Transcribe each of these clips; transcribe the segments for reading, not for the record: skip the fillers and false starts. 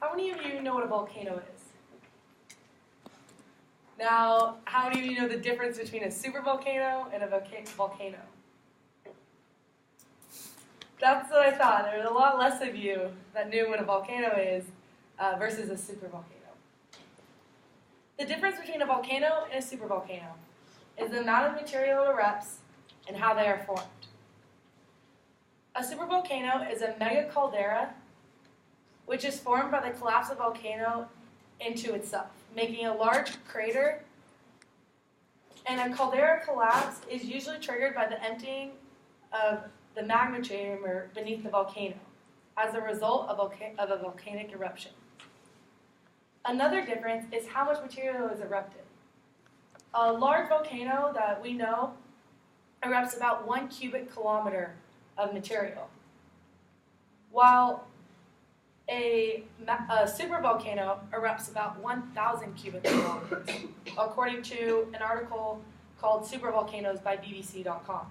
How many of you know what a volcano is? Now, how many of you know the difference between a supervolcano and a volcano? That's what I thought. There was a lot less of you that knew what a volcano is versus a supervolcano. The difference between a volcano and a supervolcano is the amount of material it erupts and how they are formed. A supervolcano is a mega caldera which is formed by the collapse of a volcano into itself, making a large crater. And a caldera collapse is usually triggered by the emptying of the magma chamber beneath the volcano as a result of a volcanic eruption. Another difference is how much material is erupted. A large volcano that we know erupts about 1 cubic kilometer of material, while a supervolcano erupts about 1,000 cubic kilometers, according to an article called Supervolcanoes by BBC.com.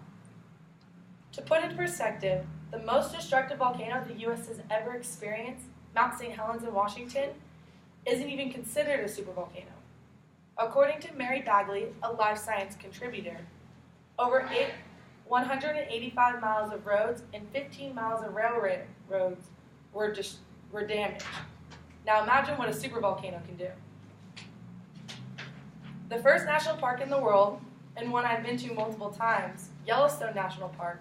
To put into perspective, the most destructive volcano the U.S. has ever experienced, Mount St. Helens in Washington, isn't even considered a supervolcano. According to Mary Bagley, a Life Science contributor, over 185 miles of roads and 15 miles of railroads were damaged. Now imagine what a supervolcano can do. The first national park in the world, and one I've been to multiple times, Yellowstone National Park,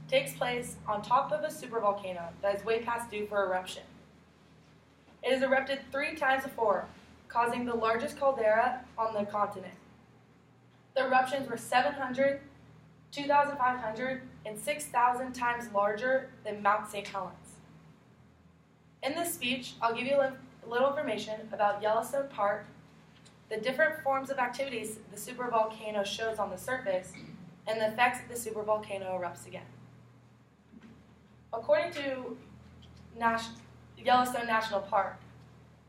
takes place on top of a supervolcano that is way past due for eruption. It has erupted 3 times before, causing the largest caldera on the continent. The eruptions were 700, 2,500, and 6,000 times larger than Mount St. Helens. In this speech, I'll give you a little information about Yellowstone Park, the different forms of activities the supervolcano shows on the surface, and the effects that the supervolcano erupts again. According to Yellowstone National Park,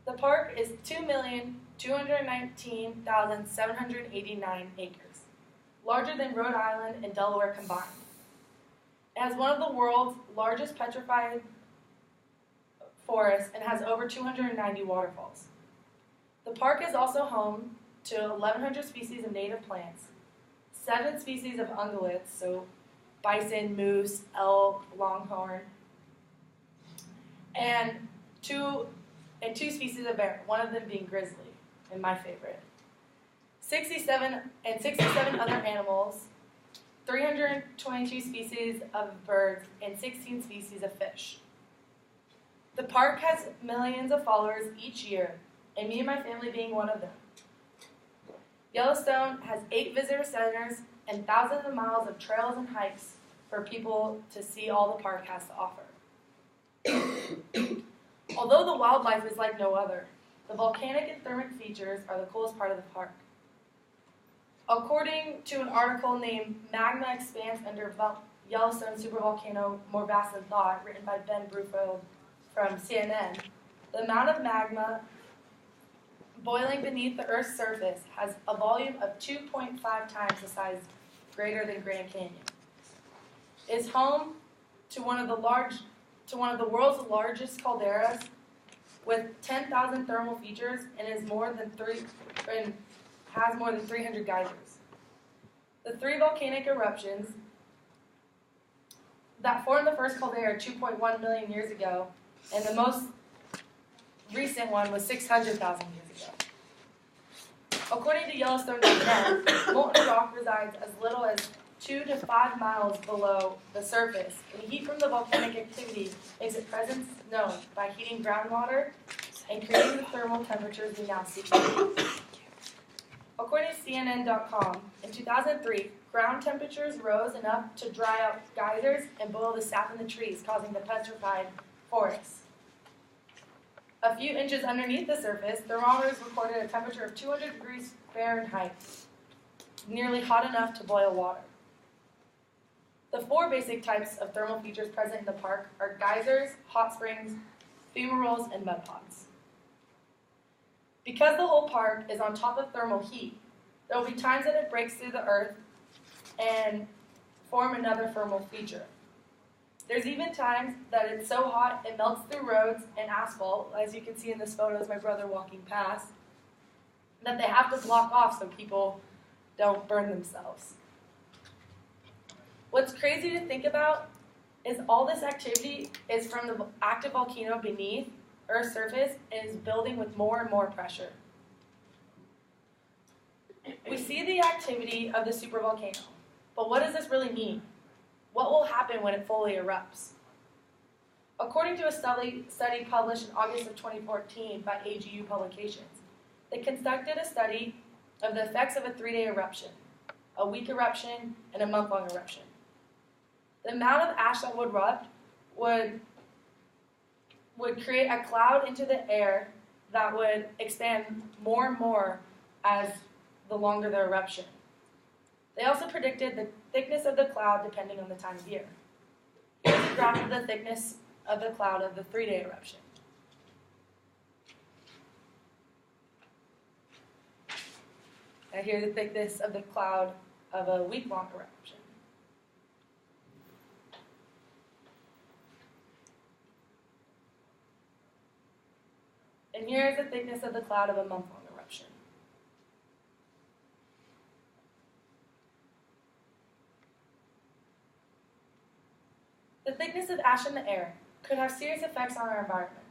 the park is 2,219,789 acres, larger than Rhode Island and Delaware combined. It has one of the world's largest petrified forests and has over 290 waterfalls. The park is also home to 1,100 species of native plants, 7 species of ungulates, so bison, moose, elk, longhorn, and two species of bear, one of them being grizzly, and my favorite. 67 other animals, 322 species of birds, and 16 species of fish. The park has millions of followers each year, and me and my family being one of them. Yellowstone has 8 visitor centers and thousands of miles of trails and hikes for people to see all the park has to offer. Although the wildlife is like no other, the volcanic and thermic features are the coolest part of the park. According to an article named Magma Expanse Under Yellowstone Supervolcano More Vast Than Thought, written by Ben Brufeld from CNN, the amount of magma boiling beneath the Earth's surface has a volume of 2.5 times the size greater than Grand Canyon. It is home to one of the world's largest calderas with 10,000 thermal features and has more than 300 geysers. The 3 volcanic eruptions that formed the first caldera 2.1 million years ago, and the most recent one was 600,000 years ago. According to Yellowstone.net, molten rock resides as little as 2 to 5 miles below the surface, and heat from the volcanic activity makes its presence known by heating groundwater and creating the thermal temperatures we now see. According to CNN.com, in 2003, ground temperatures rose enough to dry out geysers and boil the sap in the trees, causing the petrified forests. A few inches underneath the surface, thermometers recorded a temperature of 200 degrees Fahrenheit, nearly hot enough to boil water. The 4 basic types of thermal features present in the park are geysers, hot springs, fumaroles, and mud pots. Because the whole park is on top of thermal heat, there will be times that it breaks through the earth and form another thermal feature. There's even times that it's so hot it melts through roads and asphalt, as you can see in this photo is my brother walking past, that they have to block off so people don't burn themselves. What's crazy to think about is all this activity is from the active volcano beneath Earth's surface and is building with more and more pressure. We see the activity of the supervolcano, but what does this really mean? What will happen when it fully erupts? According to a study published in August of 2014 by AGU Publications, they conducted a study of the effects of a 3-day eruption, a week eruption, and a month-long eruption. The amount of ash that would erupt would create a cloud into the air that would expand more and more as the longer the eruption. They also predicted the thickness of the cloud depending on the time of year. Here's a graph of the thickness of the cloud of the 3-day eruption. And here's the thickness of the cloud of a week-long eruption. And here's the thickness of the cloud of a month-long eruption. The thickness of ash in the air could have serious effects on our environment.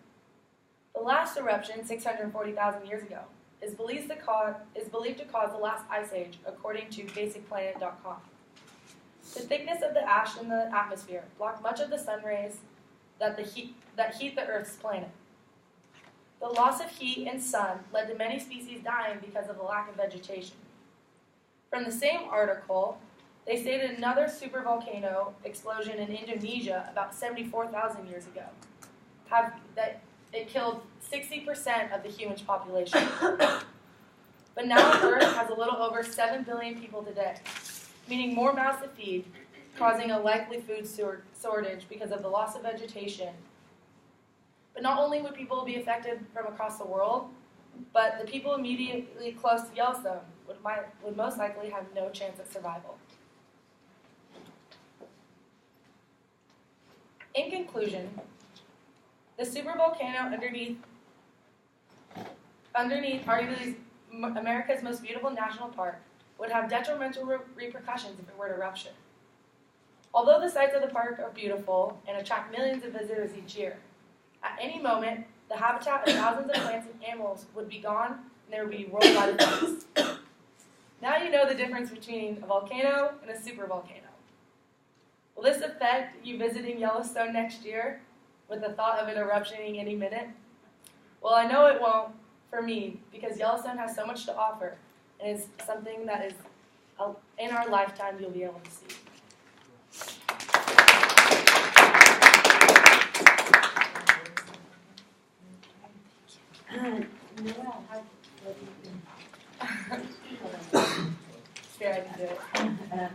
The last eruption, 640,000 years ago, is believed to cause the last ice age, according to BasicPlanet.com. The thickness of the ash in the atmosphere blocked much of the sun rays that heat the Earth's planet. The loss of heat and sun led to many species dying because of the lack of vegetation. From the same article, they stated another supervolcano explosion in Indonesia about 74,000 years ago. That it killed 60% of the human population. But now Earth has a little over 7 billion people today, meaning more mouths to feed, causing a likely food shortage because of the loss of vegetation. But not only would people be affected from across the world, but the people immediately close to Yellowstone would most likely have no chance at survival. In conclusion, the supervolcano underneath arguably America's most beautiful national park would have detrimental repercussions if it were to rupture. Although the sights of the park are beautiful and attract millions of visitors each year, at any moment, the habitat of thousands of plants and animals would be gone and there would be worldwide effects. Now you know the difference between a volcano and a supervolcano. Will this affect you visiting Yellowstone next year with the thought of it erupting any minute? Well, I know it won't for me because Yellowstone has so much to offer and it's something that is in our lifetime you'll be able to see. Here, I can do it.